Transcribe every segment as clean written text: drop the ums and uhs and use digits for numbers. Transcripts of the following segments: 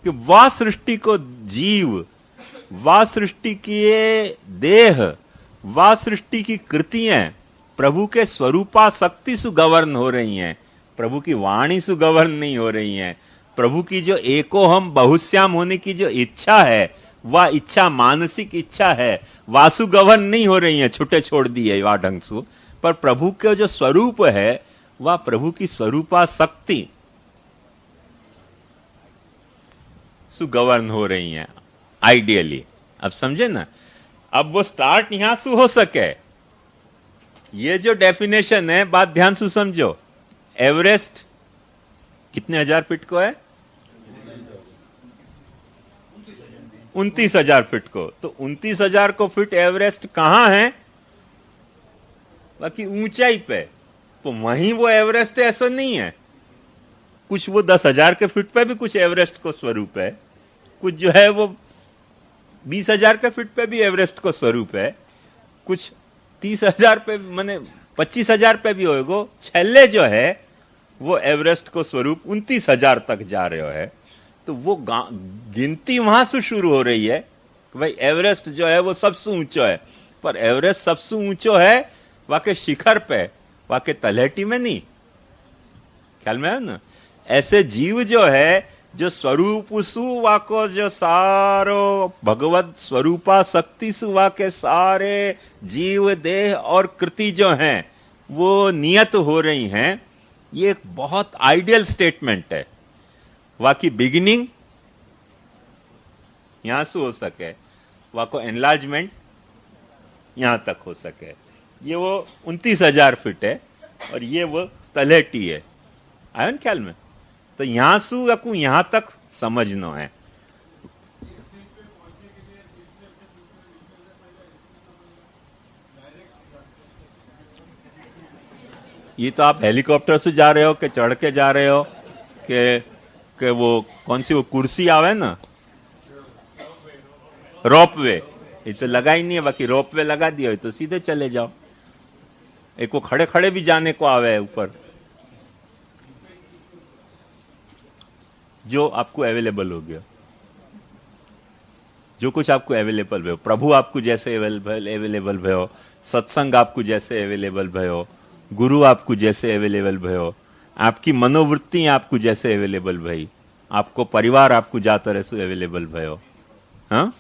कि वह सृष्टि को जीव, वह सृष्टि की देह, वह सृष्टि की कृतियां प्रभु के स्वरूपासक्ति से गवर्न हो रही हैं, प्रभु की वाणी से गवर्न नहीं हो रही हैं। प्रभु की जो एको हम बहुश्याम होने की जो इच्छा है, वह इच्छा मानसिक इच्छा है, वासु गवर्न नहीं हो रही है, छुट्टे छोड़ दी है वह ढंग से। पर प्रभु के जो स्वरूप है वह प्रभु की स्वरूपासक्ति सुगवर्न हो रही हैं आइडियली। अब समझे ना। अब वो स्टार्ट यहां से हो सके, ये जो डेफिनेशन है, बात ध्यान से समझो। एवरेस्ट कितने हजार फीट को है? 29,000 फीट को। तो 29,000 को फीट एवरेस्ट कहां है? बाकी ऊंचाई पे। तो वहीं वो एवरेस्ट है ऐसा नहीं है। कुछ वो 10,000 के फीट पे भी कुछ एवरेस्ट को स्वरूप है, कुछ जो है वो 20,000 के फीट पे भी एवरेस्ट को स्वरूप है, कुछ 30,000 पे माने 25,000 पे भी होएगो। छेले जो है वो एवरेस्ट को स्वरूप 29,000 तक जा रहे है। तो वो गिनती वहां से शुरू हो रही है कि भाई एवरेस्ट जो है वो सबसे ऊंचा है। पर एवरेस्ट सबसे ऊंचो है वाके शिखर पे, वाके तलहटी में नहीं। ख्याल में है ना। ऐसे जीव जो है जो स्वरूप सुवा को जो सारो भगवत स्वरूपा शक्ति सुवा के सारे जीव देह और कृति जो हैं वो नियत हो रही हैं। ये एक बहुत आइडियल स्टेटमेंट है। वाकी बिगिनिंग यहां से हो सके, वाको एनलार्जमेंट यहां तक हो सके। ये वो 29,000 फीट है और ये वो तलहटी है। आयो ना ख्याल में। तो यहां से आपको यहां तक समझना है। ये तो आप हेलीकॉप्टर से जा रहे हो कि चढ़ के जा रहे हो कि वो कौन सी वो कुर्सी आवे ना, रोपवे। ये तो लगा ही नहीं है। बाकी रोपवे लगा दिया हो तो सीधे चले जाओ। एक को खड़े खड़े भी जाने को आवे ऊपर, जो आपको अवेलेबल हो गया, जो कुछ आपको अवेलेबल भयो। प्रभु आपको जैसे अवेलेबल भयो, सत्संग आपको जैसे अवेलेबल भयो, गुरु आपको जैसे अवेलेबल भयो, आपकी मनोवृत्ति आपको जैसे अवेलेबल भई, आपको परिवार आपको जा तरह से अवेलेबल भयो। हाँ,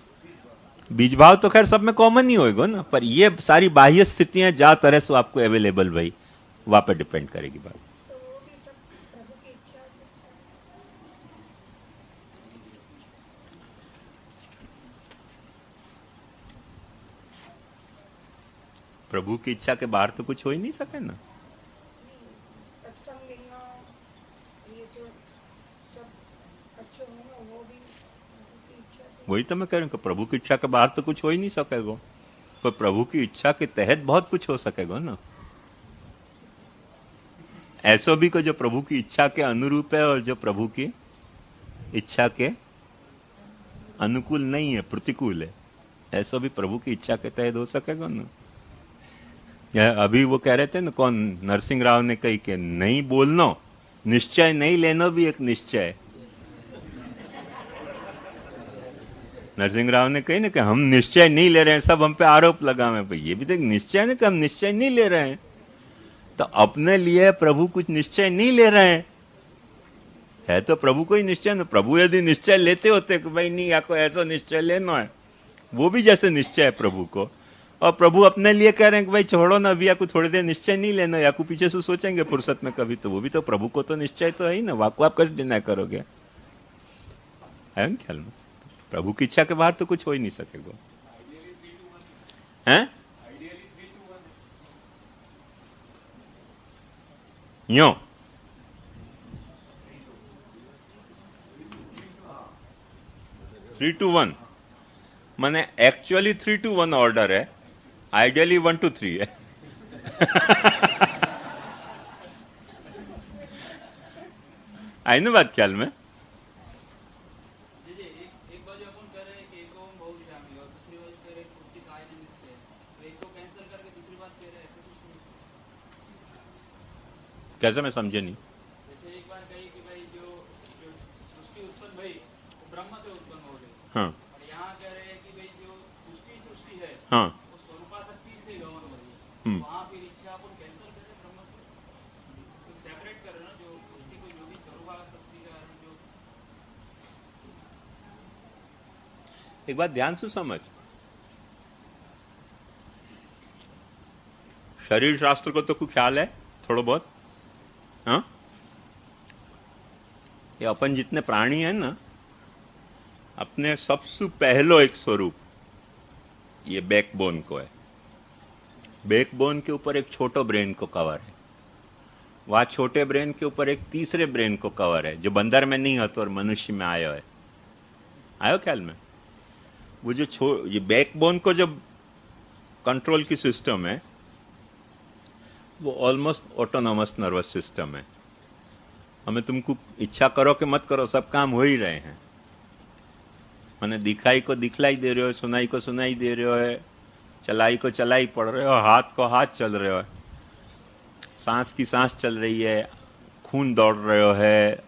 बीज भाव तो खैर सब में कॉमन ही होएगा ना। पर ये सारी बाह्य स्थितियां जा तरह से आपको अवेलेबल भई, वहां पर डिपेंड करेगी बात। प्रभु की इच्छा के बाहर तो कुछ हो ही नहीं सके ना। वही तो मैं कह रहा हूं कि प्रभु की इच्छा के बाहर तो कुछ हो ही नहीं सकेगा। पर प्रभु की इच्छा के तहत बहुत कुछ हो सकेगा ना। ऐसा भी को जो प्रभु की इच्छा के अनुरूप है और जो प्रभु की इच्छा के अनुकूल नहीं है, प्रतिकूल है, ऐसा भी प्रभु की इच्छा के तहत हो सकेगा ना। अभी वो कह रहे थे ना, कौन, नरसिंह राव ने कही कि नहीं बोलना, निश्चय नहीं लेना भी एक निश्चय है। नरसिंह राव ने कही ना कि हम निश्चय नहीं ले रहे हैं, सब हम पे आरोप लगा में। भाई ये भी तो निश्चय नहीं कि हम निश्चय नहीं ले रहे हैं। तो अपने लिए प्रभु कुछ निश्चय नहीं ले रहे हैं, है तो प्रभु को ही निश्चय ना। प्रभु यदि निश्चय लेते होते कि भाई नहीं, या को ऐसा निश्चय लेना है, वो भी जैसे निश्चय है प्रभु को, और प्रभु अपने लिए कह रहे हैं कि भाई छोड़ो ना, अभी या को थोड़ी देर निश्चय नहीं लेना, या को पीछे से सोचेंगे फुर्सत में कभी, तो वो भी तो प्रभु को तो निश्चय तो है ही ना। वाको आप कैसे डिनाय करोगे? है ना ख्याल में। प्रभु की इच्छा के बाहर तो कुछ हो ही नहीं सकेगा। हैं? यो 3-1 माने एक्चुअली 3-1 ऑर्डर है, आइडियली 1-3 है। आई ना बात ख्याल में। कैसे? मैं समझे नहीं। जैसे एक बार कही कि भाई जो सृष्टि उत्पन्न भई, वो ब्रह्म से उत्पन्न हो गए। हाँ और यहाँ कह रहे हैं कि भाई जो सृष्टि है हाँ वो स्वरूपाशक्ति से गमन हो रही है। वहाँ फिर इच्छा अपन कैंसिल करें ब्रह्म से, सेपरेट करें ना, जो सृष्टि को जो भी स्वरूपाशक्ति का जो। एक बात ध्यान से समझ, शरीर शास्त्र को तो कुछ ख्याल है थोड़ा बहुत, हाँ? ये अपन जितने प्राणी हैं ना, अपने सबसे पहलो एक स्वरूप ये बैकबोन को है। बैकबोन के ऊपर एक छोटो ब्रेन को कवर है, वहां छोटे ब्रेन के ऊपर एक तीसरे ब्रेन को कवर है जो बंदर में नहीं होता और मनुष्य में आयो है। आयो ख्याल में? वो जो ये बैकबोन को जो कंट्रोल की सिस्टम है वो ऑलमोस्ट ऑटोनॉमस नर्वस सिस्टम है। हमें तुमको इच्छा करो कि मत करो, सब काम हो ही रहे हैं। मैंने दिखाई को दिखलाई दे रहे हो, सुनाई को सुनाई दे रहे हो, चलाई को चलाई पड़ रहे हो, हाथ को हाथ चल रहे हो, सांस की सांस चल रही है, खून दौड़ रहे हो है,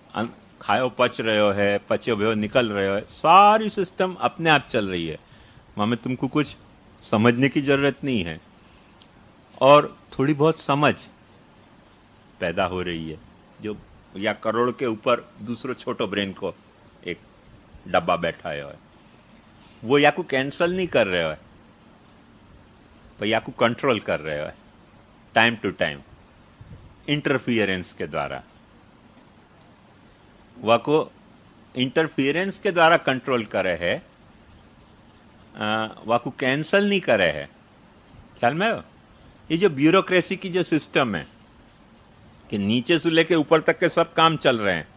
खायो पच रहे हो है, पचे हुए निकल रहे हो, सारी सिस्टम अपने आप चल रही है। हमें तुमको कुछ समझने की जरूरत नहीं है। और थोड़ी बहुत समझ पैदा हो रही है जो या करोड़ के ऊपर दूसरो छोटो ब्रेन को एक डब्बा बैठा है, वो या को कैंसल नहीं कर रहे हो पर या को कंट्रोल कर रहे हो टाइम टू टाइम इंटरफियरेंस के द्वारा। वह को इंटरफियरेंस के द्वारा कंट्रोल करे है, वह को कैंसल नहीं करे है। ख्याल में हो? ये जो ब्यूरोक्रेसी की जो सिस्टम है कि नीचे से लेके ऊपर तक के सब काम चल रहे हैं,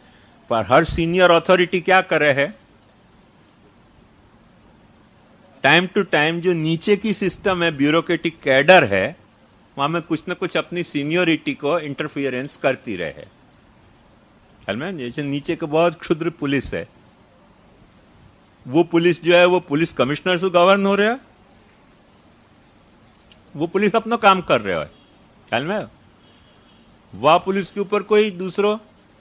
पर हर सीनियर अथॉरिटी क्या करे है, टाइम टू टाइम जो नीचे की सिस्टम है, ब्यूरोक्रेटिक कैडर है, वहां में कुछ ना कुछ अपनी सीनियोरिटी को इंटरफियरेंस करती रहे। ख्याल में? जैसे नीचे के बहुत क्षुद्र पुलिस है, वो पुलिस जो है वो पुलिस कमिश्नर से गवर्न हो रहा है, वो पुलिस अपना काम कर रहे हो। ख्याल में? वह पुलिस के ऊपर कोई दूसरो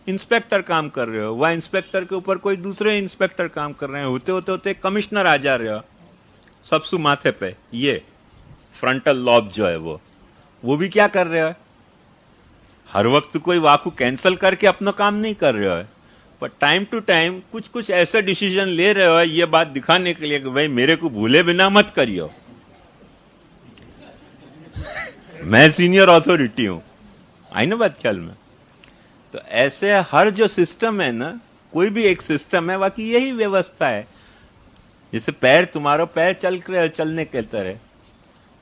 इंस्पेक्टर काम कर रहे हो, वह इंस्पेक्टर के ऊपर कोई दूसरे इंस्पेक्टर काम कर रहे हैं, होते होते होते कमिश्नर आ जा रहे हो सबसु माथे पे। ये फ्रंटल लॉब जो है वो भी क्या कर रहे हो, हर वक्त कोई वाकू कैंसल करके अपना काम नहीं कर रहे हो, पर टाइम टू टाइम कुछ कुछ ऐसे डिसीजन ले रहे हो ये बात दिखाने के लिए कि भाई मेरे को भूले बिना मत करियो, मैं सीनियर अथॉरिटी हूं। आई ना बात ख्याल में? तो ऐसे हर जो सिस्टम है ना, कोई भी एक सिस्टम है, बाकी यही व्यवस्था है। जैसे पैर, तुम्हारा पैर चल रहे हो चलने के तरह,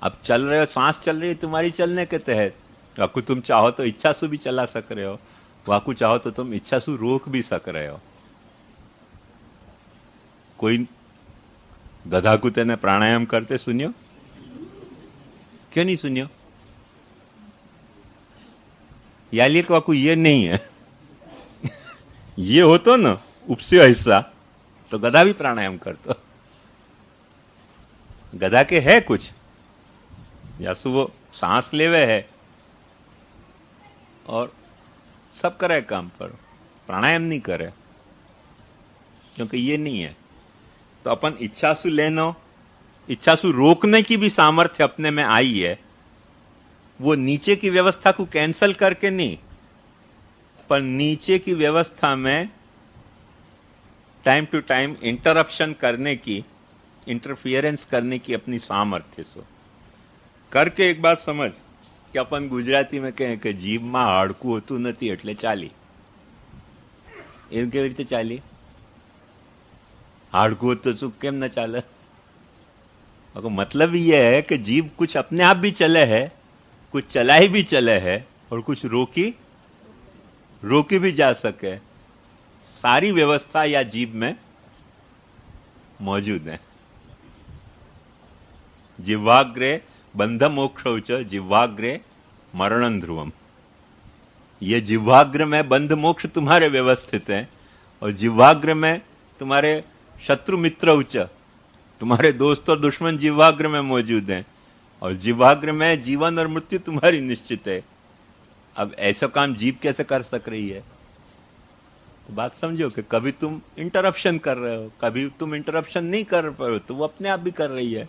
अब चल रहे हो, सांस चल रही है तुम्हारी चलने के तहत, वाकू तुम चाहो तो इच्छा से भी चला सक रहे हो, वाकू चाहो तो तुम इच्छा से रोक भी सक रहे हो। कोई गधा कुत्ते ने प्राणायाम करते सुनियो? क्यों नहीं सुनियो? याली को वाकू ये नहीं है ये हो तो ना उपसे हिस्सा तो गधा भी प्राणायाम करतो। गधा के है कुछ, या सु वो सांस लेवे है और सब करे काम, पर प्राणायाम नहीं करे, क्योंकि ये नहीं है। तो अपन इच्छा से लेनो, इच्छा से रोकने की भी सामर्थ्य अपने में आई है। वो नीचे की व्यवस्था को कैंसल करके नहीं, पर नीचे की व्यवस्था में टाइम टू टाइम इंटरप्शन करने की, इंटरफियरेंस करने की अपनी सामर्थ्य से करके। एक बात समझ कि अपन गुजराती में कहें कि जीभ में हाड़कू होતું નથી એટલે ચાલી, એવું કેવી રીતે ચાલી? हाड़कू तो શું કેમ न ચાલે? मतलब ये है कि जीभ कुछ अपने आप भी चले है, कुछ चलाई भी चले है, और कुछ रोकी भी जा सके। सारी व्यवस्था या जीभ में मौजूद है। जिह्वाग्रे बंध मोक्षौच जिह्वाग्रे मरणं ध्रुवम। ये जिह्वाग्र में बंध मोक्ष तुम्हारे व्यवस्थित है, और जिह्वाग्र में तुम्हारे शत्रु मित्र उच्च, तुम्हारे दोस्त और दुश्मन जिह्वाग्र में मौजूद हैं, और जिह्वाग्र में जीवन और मृत्यु तुम्हारी निश्चित है। अब ऐसा काम जीभ कैसे कर सक रही है? तो बात समझो कि कभी तुम इंटरप्शन कर रहे हो, कभी तुम इंटरप्शन नहीं कर रहे हो, तो वो अपने आप भी कर रही है।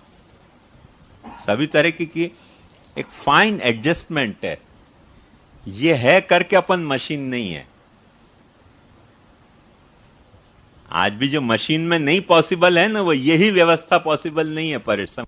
सभी तरह की एक फाइन एडजस्टमेंट है। ये है करके अपन मशीन नहीं है। आज भी जो मशीन में नहीं पॉसिबल है ना, वो यही व्यवस्था पॉसिबल नहीं है परिश्रम।